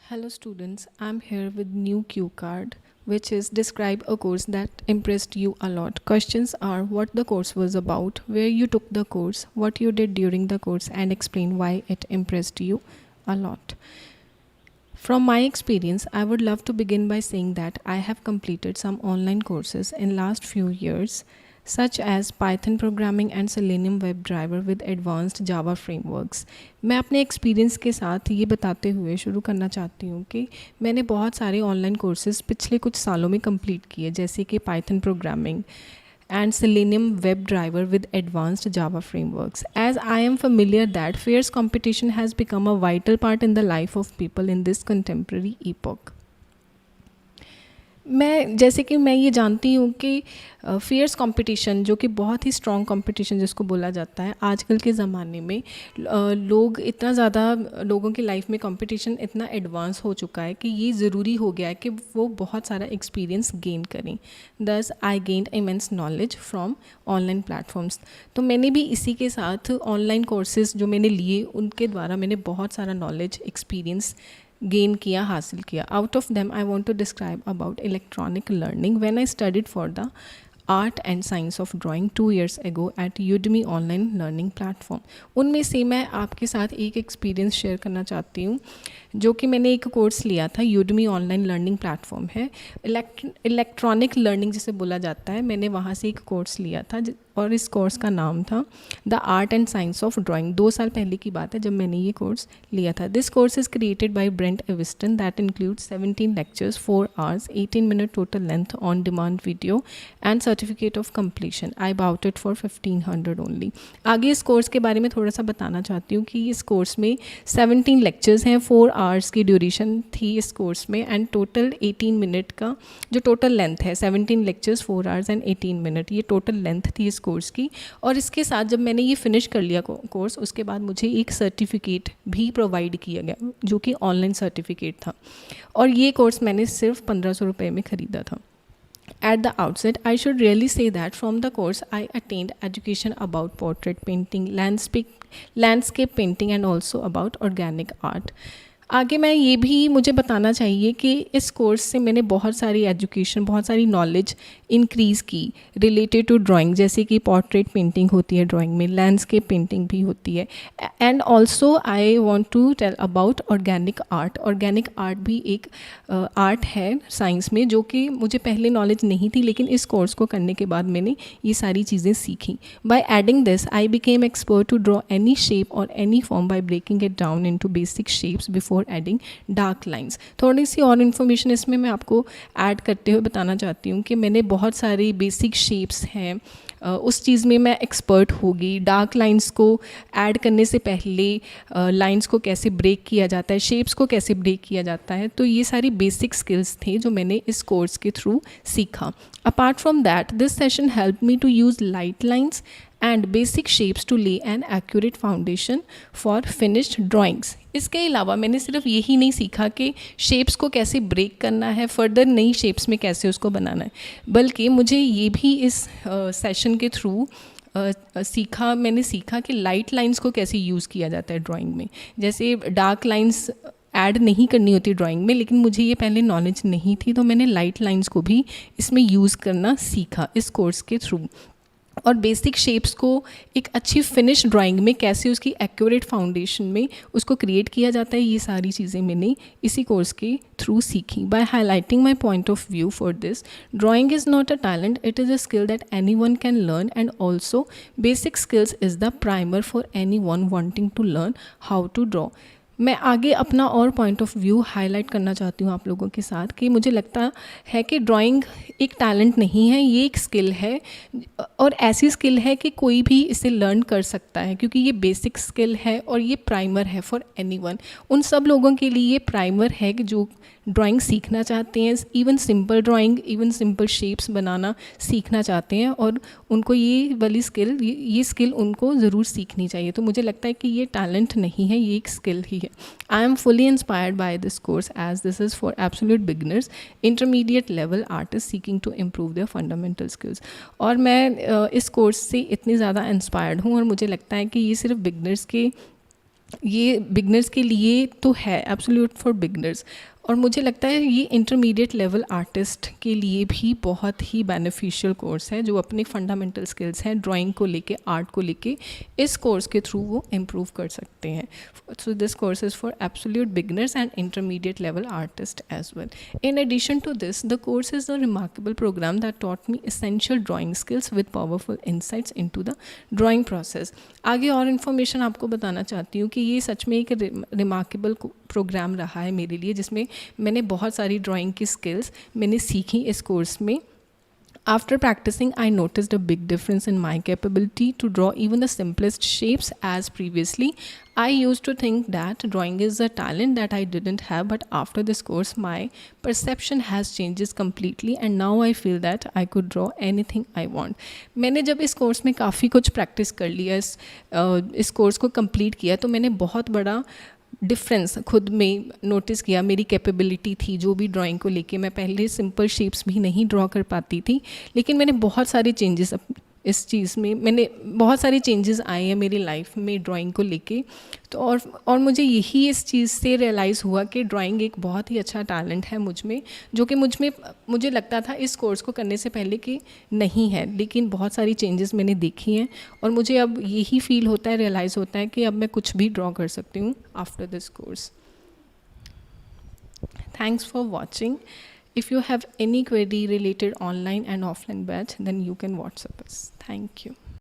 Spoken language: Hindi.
Hello students, I'm here with new cue card which is describe a course that impressed you a lot. Questions are what the course was about, where you took the course, what you did during the course and explain why it impressed you a lot. From my experience, I would love to begin by saying that I have completed some online courses in last few years such as Python programming and Selenium WebDriver with advanced Java frameworks. मैं अपने एक्सपीरियंस के साथ ये बताते हुए शुरू करना चाहती हूँ कि मैंने बहुत सारे ऑनलाइन कोर्सेज पिछले कुछ सालों में कंप्लीट किए जैसे कि Python programming and Selenium WebDriver with advanced Java frameworks. As I am familiar that fierce competition has become a vital part in the life of people in this contemporary epoch. जैसे कि मैं ये जानती हूँ कि फियर्स कंपटीशन जो कि बहुत ही स्ट्रॉन्ग कंपटीशन जिसको बोला जाता है आजकल के ज़माने में लोग इतना ज़्यादा लोगों की लाइफ में कंपटीशन इतना एडवांस हो चुका है कि ये ज़रूरी हो गया है कि वो बहुत सारा एक्सपीरियंस गेन करें. दस I gained immense knowledge from online platforms. तो मैंने भी इसी के साथ ऑनलाइन कोर्सेज जो मैंने लिए उनके द्वारा मैंने बहुत सारा नॉलेज एक्सपीरियंस गेन किया हासिल किया. Out of them I want to describe about electronic learning when I studied for the art and science of drawing 2 years ago at Udemy online learning platform. उनमें से मैं आपके साथ एक एक्सपीरियंस शेयर करना चाहती हूँ जो कि मैंने एक कोर्स लिया था. Udemy ऑनलाइन लर्निंग प्लेटफॉर्म है, इलेक्ट्रॉनिक लर्निंग जिसे बोला जाता है. मैंने वहाँ से एक कोर्स लिया था और इस कोर्स का नाम था the art and science of drawing. 2 साल पहले की बात है जब मैंने ये कोर्स लिया था. This course is created by Brent Eviston that includes 17 lectures, 4 hours, 18 minute total length on demand video and certificate of completion. I bought it for 1500 only. आगे इस कोर्स के बारे में थोड़ा सा बताना चाहती हूँ कि इस कोर्स में 17 lectures हैं, 4 hours की ड्यूरेशन थी इस कोर्स में एंड टोटल 18 मिनट का जो टोटल लेंथ है. 17 lectures, 4 hours एंड 18 मिनट ये टोटल लेंथ थी इस कोर्स की. और इसके साथ जब मैंने ये फिनिश कर लिया कोर्स उसके बाद मुझे एक सर्टिफिकेट भी प्रोवाइड किया गया जो कि ऑनलाइन सर्टिफिकेट था. और ये कोर्स मैंने सिर्फ 1500 रुपये में ख़रीदा था. At the outset, I should really say that from the course I attained education about portrait painting, landscape painting and also about organic art. आगे मैं ये भी मुझे बताना चाहिए कि इस कोर्स से मैंने बहुत सारी एजुकेशन बहुत सारी नॉलेज इंक्रीज़ की रिलेटेड टू ड्राइंग. जैसे कि पोर्ट्रेट पेंटिंग होती है ड्राइंग में, लैंडस्केप पेंटिंग भी होती है and also I want to tell about organic art. Organic art भी एक आर्ट है साइंस में जो कि मुझे पहले नॉलेज नहीं थी लेकिन इस कोर्स को करने के बाद मैंने ये सारी चीज़ें सीखी. By adding this I became expert to draw any shape और any form by breaking it down into basic shapes before adding dark lines. थोड़ी सी और इन्फॉर्मेशन इसमें मैं आपको ऐड करते हुए बताना चाहती हूँ कि मैंने बहुत सारी बेसिक शेप्स हैं उस चीज़ में मैं एक्सपर्ट होगी. डार्क लाइंस को ऐड करने से पहले लाइंस को कैसे ब्रेक किया जाता है, शेप्स को कैसे ब्रेक किया जाता है, तो ये सारी बेसिक स्किल्स थे जो मैंने इस कोर्स के थ्रू सीखा. Apart from that this session help me to use light lines and basic shapes to lay an accurate foundation for finished drawings. इसके अलावा मैंने सिर्फ यही नहीं सीखा कि शेप्स को कैसे ब्रेक करना है, फर्दर नई शेप्स में कैसे उसको बनाना है, बल्कि मुझे ये भी इस सेशन के थ्रू मैंने सीखा कि लाइट लाइंस को कैसे यूज़ किया जाता है ड्राइंग में. जैसे डार्क लाइंस ऐड नहीं करनी होती ड्राइंग में लेकिन मुझे ये पहले नॉलेज नहीं थी तो मैंने लाइट लाइंस को भी इसमें यूज़ करना सीखा इस कोर्स के थ्रू. और बेसिक शेप्स को एक अच्छी फिनिश ड्राइंग में कैसे उसकी एक्यूरेट फाउंडेशन में उसको क्रिएट किया जाता है, ये सारी चीज़ें मैंने इसी कोर्स के थ्रू सीखी. By highlighting my point of view for this, drawing is not a talent, it is a skill that anyone can learn and also basic skills is the primer for anyone wanting to learn how to draw. मैं आगे अपना और पॉइंट ऑफ व्यू हाईलाइट करना चाहती हूँ आप लोगों के साथ कि मुझे लगता है कि ड्राइंग एक टैलेंट नहीं है, ये एक स्किल है और ऐसी स्किल है कि कोई भी इसे लर्न कर सकता है क्योंकि ये बेसिक स्किल है और ये प्राइमर है फॉर एनीवन. उन सब लोगों के लिए ये प्राइमर है कि जो ड्राइंग सीखना चाहते हैं, even simple drawing, even simple shapes बनाना सीखना चाहते हैं और उनको ये वाली स्किल ये स्किल उनको ज़रूर सीखनी चाहिए. तो मुझे लगता है कि ये टैलेंट नहीं है, ये एक स्किल ही है. I am fully inspired by this course as this is for absolute beginners, intermediate level artist seeking to improve their fundamental skills. और मैं इस कोर्स से इतनी ज़्यादा इंस्पायर्ड हूँ और मुझे लगता है कि ये सिर्फ बिगनर्स के ये बिगनर्स के लिए तो है, एब्सोल्यूट फॉर बिगनर्स। और मुझे लगता है ये इंटरमीडिएट लेवल आर्टिस्ट के लिए भी बहुत ही बेनिफिशियल कोर्स है, जो अपने फंडामेंटल स्किल्स हैं ड्राइंग को लेके, आर्ट को लेके, इस कोर्स के थ्रू वो इम्प्रूव कर सकते हैं। So this course is for absolute beginners and intermediate level artist as well. In addition to this, the course is a remarkable program that taught me essential drawing skills with powerful insights into the drawing process. आगे और इन्फॉर्मेशन आपको बताना चाहती हूँ कि ये सच में एक रिमार्केबल प्रोग्राम रहा है मेरे लिए, जिसमें मैंने बहुत सारी ड्राइंग की स्किल्स मैंने सीखी इस कोर्स में। After practicing, I noticed a big difference in my capability to draw even the simplest shapes, as previously I used to think that drawing is a talent that I didn't have, but after this course my perception has changed completely and now I feel that I could draw anything I want. मैंने जब इस कोर्स में काफ़ी कुछ प्रैक्टिस कर लिया, इस कोर्स को कंप्लीट किया, तो मैंने बहुत बड़ा डिफरेंस खुद में नोटिस किया। मेरी कैपेबिलिटी थी जो भी ड्राइंग को लेके, मैं पहले सिंपल शेप्स भी नहीं ड्रॉ कर पाती थी, लेकिन मैंने बहुत सारे चेंजेस इस चीज़ में, मैंने बहुत सारे चेंजेस आए हैं मेरी लाइफ में ड्राइंग को लेके। तो और मुझे यही इस चीज़ से रियलाइज़ हुआ कि ड्राइंग एक बहुत ही अच्छा टैलेंट है मुझ में, जो कि मुझे लगता था इस कोर्स को करने से पहले कि नहीं है, लेकिन बहुत सारी चेंजेस मैंने देखी हैं और मुझे अब यही फील होता है, रियलाइज़ होता है कि अब मैं कुछ भी ड्रॉ कर सकती हूँ after this course. Thanks for watching. If you have any query related online and offline batch, then you can WhatsApp us. Thank you.